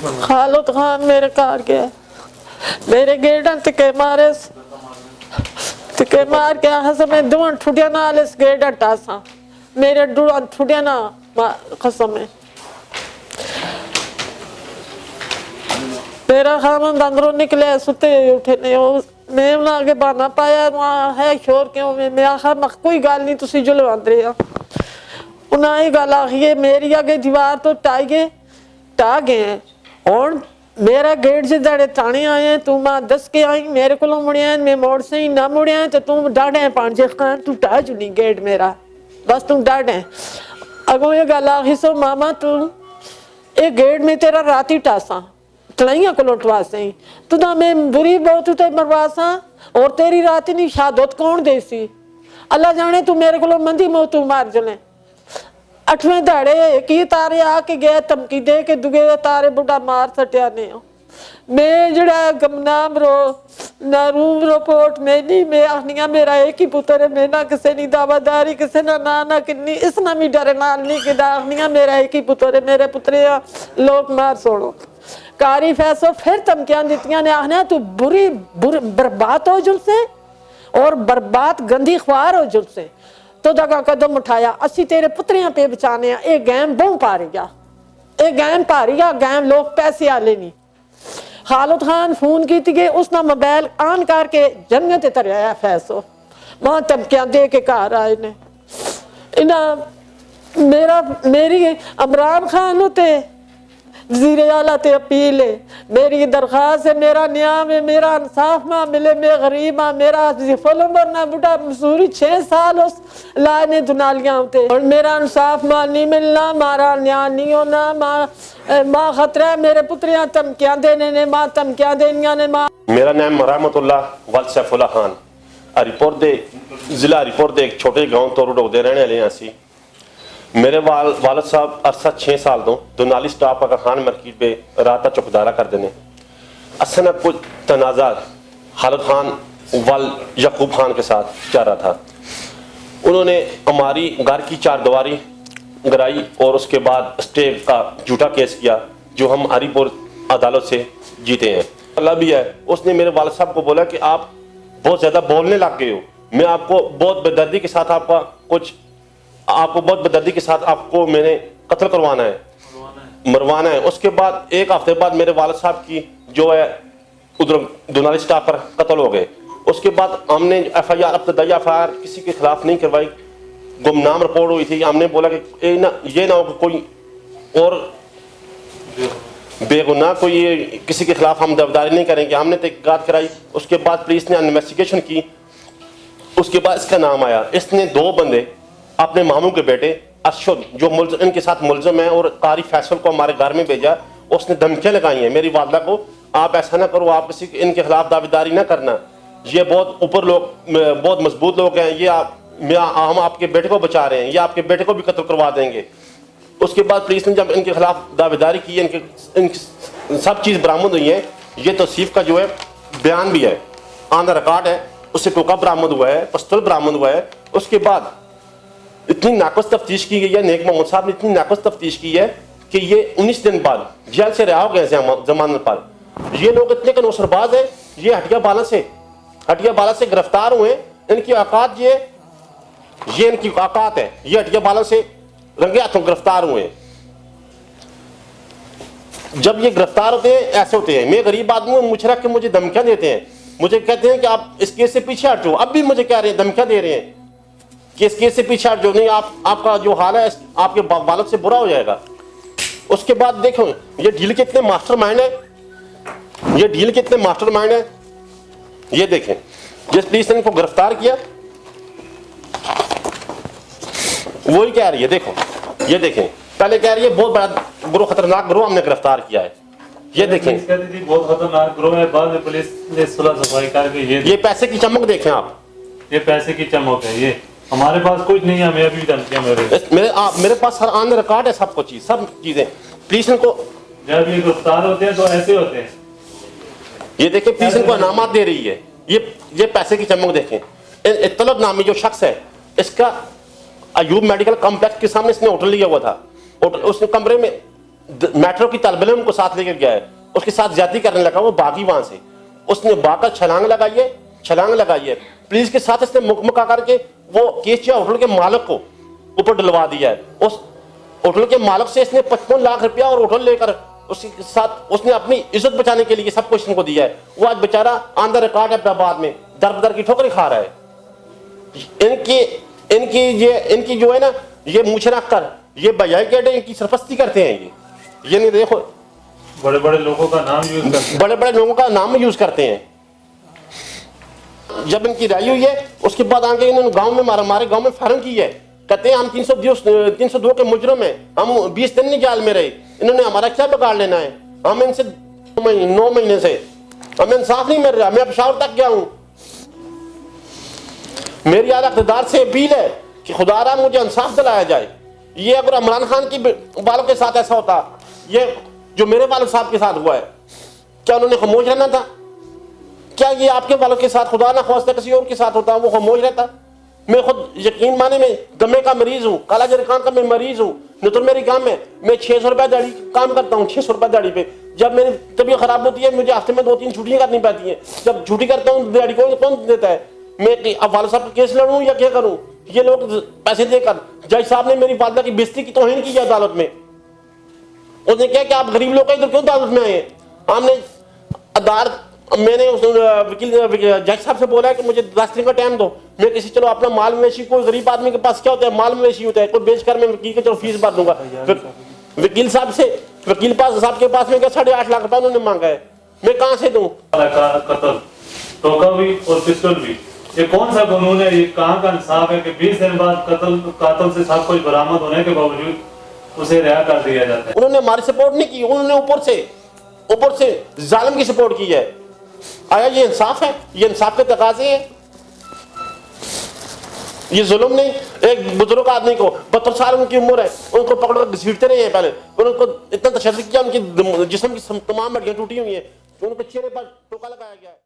खालिद खान मेरे घर गया, मेरे गेड़ा तिके मारे, तिके मार के हस मैं दुआ ठुडिया नाल इस गेड़ा टासा मेरे दुआ ठुडिया ना कसम है। मेरा खामन अंदरों निकले सुते उठे ने मैं उन्हें आगे बहाना पाया वहाँ है शोर क्यों मैं आखा मख कोई गल नहीं तुसी जो लवांदे आ उन्हें ये गल आखिए मेरी आगे दीवार तो टा गए और मेरा गेट से दाड़े ताने आए हैं तू मां दस के आई मेरे को मुड़िया मैं मोड़ से ही ना मुड़िया तो तू डाढ़े पांचे खान तू टा चुनी गेट मेरा बस तू डाढ़े अगो ये गल आखी सो मामा तू ये गेट में तेरा राती टासा तलाइया को लौटवा से तू ना मैं बुरी बहुत उते मरवासा और तेरी रात नहीं शहादत कौन दे सी अल्लाह जाने तू मेरे को मंदी मौत तू मार जले 8वें दाड़े की तारे आके गए धमकी दे के दुगे तारे बुढ़ा मार सटिया ने मैं जड़ा गमनाम रो ना रूम रिपोर्ट में नहीं मैं आखनिया मेरा एक ही पुत्र है मैं ना किसी ने दावादारी किसी ना किन्नी इस ना मी डरे नाल नहीं कि आखनिया मेरा एक ही पुत्र है मेरे पुत्र लोग मार छोड़ो कारी फैसो फिर धमकियां दित्तियां ने आखना तू बुरी बर्बाद हो जुलसे और बर्बाद गंदी ख्वार हो जुलसे तो दगा कदम उठाया असी तेरे पुत्रियां पे बचाने ये गैम बहु पा रही ये गैम पा रही गैम लोग पैसे आले नहीं खालिद खान फोन की थी उसने मोबाइल ऑन करके जन्नत तरया फैसो वहां धमकियां दे के घर आए ने इन्हें मेरी इमरान खान उते वज़ीर आला ते अपील है मेरी दरख्वास्त है मेरा न्याम है मेरा इंसाफ ना मिले मैं गरीब हाँ मेरा जिफल उम्र ना बुढ़ा मसूरी 6 साल उस लाने दुनालियां होते और मेरा इंसाफ मां नहीं मिलना मारा न्याय नहीं होना मां खतरा मेरे पुत्रियां धमकियां देने ने मां धमकियां देनियां ने मां मेरा नाम रहमतुल्लाह वल सैफुल्लाह खान रिपोर्ट दे जिला रिपोर्ट दे एक छोटे गांव तो रोडे रहने वाले हैं मेरे वालद साहब अरसा 6 साल तो दुनाली स्टाफ अगर खान मार्केट पे रात का चौकीदारा कर देने असन कुछ तनाज़ा खालिद खान वल यकूब खान के साथ चल रहा था उन्होंने हमारी घर की 4 दीवारी गिराई और उसके बाद स्टे का झूठा केस किया जो हम हरीपुर अदालत से जीते हैं अल्लाह भी है उसने मेरे वालद साहब को बोला कि आप बहुत ज़्यादा बोलने लग गए हो मैं आपको बहुत बेदर्दी के साथ आपको बहुत बेदर्दी के साथ आपको मैंने कत्ल करवाना है मरवाना है उसके बाद 1 हफ्ते बाद मेरे वालिद साहब की जो है उधर दुनाली स्टाफ पर कत्ल हो गए उसके बाद हमने FIR इब्तदाई FIR किसी के खिलाफ नहीं करवाई गुमनाम रिपोर्ट हुई थी हमने बोला कि ये ना हो कि कोई और बेगुनाह कोई किसी के खिलाफ हम दावेदारी नहीं करेंगे हमने तहकीकात कराई उसके बाद पुलिस ने इन्वेस्टिगेशन की उसके बाद इसका नाम आया इसने 2 बंदे अपने मामू के बेटे अशद जो इनके साथ मुलजम है और कारी फैसल को हमारे घर में भेजा उसने धमकियां लगाई हैं मेरी वालदा को आप ऐसा ना करो आप किसी इनके खिलाफ दावेदारी ना करना ये बहुत ऊपर लोग बहुत मजबूत लोग हैं ये हम आपके बेटे को बचा रहे हैं ये आपके बेटे को भी कत्ल करवा देंगे उसके बाद पुलिस ने जब इनके खिलाफ दावेदारी की इनकी सब चीज़ बरामद हुई है ये तौसीफ का जो है बयान भी है ऑन द रिकॉर्ड है उससे टोका बरामद हुआ है पिस्तौल बरामद हुआ है उसके बाद इतनी नाकस तफ्तीश की गई है नेक मोहम्मद साहब ने इतनी नाकस तफ्तीश की है कि ये 19 दिन बाद जेल से रिहा हो गए जमानत पर ये लोग इतने कनौसरबाज है ये हटिया बाला से गिरफ्तार हुए इनकी औकात ये इनकी औकात है ये हटिया बाला से रंगे हाथों गिरफ्तार हुए जब ये गिरफ्तार होते हैं ऐसे होते हैं मैं गरीब आदमी हूँ मुझे रख के मुझे धमकियां देते हैं मुझे कहते हैं कि आप इस केस से पीछे हटो अब भी मुझे कह रहे हैं धमकियां दे रहे हैं कि इस केस से पीछे हट जो नहीं आपका जो हाल है आपके वालिद से बुरा हो जाएगा उसके बाद देखो ये डील के इतने मास्टरमाइंड है ये देखें जिस पुलिस ने इनको गिरफ्तार किया वही कह रही है देखो ये देखें पहले कह रही है बहुत बड़ा ग्रोह खतरनाक ग्रोह हमने गिरफ्तार किया है ये देखें बहुत खतरनाक ग्रोह है बाद में पुलिस ने सुलह सफाई करके ये पैसे की चमक देखें आप ये पैसे की चमक है ये हमारे पास कुछ नहीं है हमें अभी धमकियां मेरे पास हर ऑन रिकॉर्ड है सब कुछ सब चीजें पुलिस को जब ये गिरफ्तार होते हैं तो ऐसे होते हैं ये देखें पुलिस इनको इनामात दे रही है ये पैसे की चमक देखें तलब नामी जो शख्स है इसका अयूब मेडिकल कॉम्प्लेक्स के सामने इसने होटल लिया हुआ था उसने कमरे में मेट्रो की तलब इल्म को साथ लेकर गया है, उसके साथ ज्यादती करने लगा, वो भागी वहां से, उसने भागकर छलांग लगाई है, पुलिस के साथ इसने मुकमका करके वो केचिया होटल के मालिक को ऊपर डलवा दिया है। उस होटल के मालिक से इसने 55 लाख रुपया और होटल लेकर उसके साथ उसने अपनी इज्जत बचाने के लिए सब कुछ इनको दिया है। वो आज बेचारा ऑन द रिकॉर्ड हैदराबाद में दर बदर की ठोकरें खा रहा है। इनकी जो है ना, ये मुशरफ कर, ये बजाय कहते इनकी सरपस्ती करते हैं। ये नहीं, देखो बड़े बड़े लोगों का नाम यूज करते हैं, बड़े लोगों का नाम यूज करते हैं। जब इनकी रैली हुई है उसके बाद आगे इन्होंने गांव में हमारे गांव में फार्म की है, कहते हैं हम 302 के मुजरिम हैं, हम 20 दिन नहीं जेल में रहे, इन्होंने हमारा क्या बिगाड़ लेना है। हम इनसे 9 महीने से हमें इंसाफ नहीं मिल रहा। मैं पेशावर तक गया हूं, मेरी आला इक़्तिदार से अपील है कि खुदारा मुझे इंसाफ दिलाया जाए। ये अगर इमरान खान की वालों के साथ ऐसा होता, ये जो मेरे वाले साहब के साथ हुआ है, क्या उन्होंने खामोश रहना था? क्या ये आपके वालों के साथ खुदा ना ख्वास्ता किसी और के साथ होता, वो खामोश रहता? मैं खुद यकीन माने में दमे का मरीज हूँ, काला जरखान का मैं मरीज हूँ। न तो मेरे काम में मैं 600 रुपया दिहाड़ी काम करता हूँ, 600 रुपया दिहाड़ी पे। जब मेरी तबीयत खराब होती है, मुझे हफ्ते में 2-3 छुट्टियां करनी पड़ती हैं। जब छुट्टी करता हूँ दिहाड़ी कौन देता है? मैं अब वाले साहब का केस लड़ूं या क्या करूं? ये लोग पैसे देकर, जज साहब ने मेरी वालदा की बेइज्जती की, तौहीन की अदालत में। उसने कहा कि आप गरीब लोग इधर क्यों अदालत में आए? मैंने वकील जज साहब से बोला है कि मुझे 10 दिन का टाइम दो, मैं किसी चलो अपना माल मवेशी, कोई गरीब आदमी के पास क्या होता है, माल मवेशी होता है, कोई बेच कर मैं वकील के चलो फीस भर दूंगा। वकील साहब के पास में क्या 8.5 लाख रुपया उन्होंने मांगा है, मैं कहाँ से दूं? कत्ल, टोका भी और पिस्टल भी, ये कौन सा कानून है? ये कहाँ का इंसाफ है कि 20 दिन बाद कातिल से सब कुछ बरामद होने के बावजूद उसे रिहा कर दिया जाता है? उन्होंने हमारी सपोर्ट नहीं की, उन्होंने ऊपर से जालिम की सपोर्ट की है। आया ये इंसाफ है? ये इंसाफ के तकाजे हैं, ये जुल्म नहीं। एक बुजुर्ग आदमी को 72 साल उनकी उम्र है, उनको पकड़ कर घसीटते रहे हैं, पहले उनको इतना तशद्दुद किया, उनकी जिस्म की तमाम हड्डियां टूटी हुई हैं, उनको चेहरे पर टोका लगाया गया है।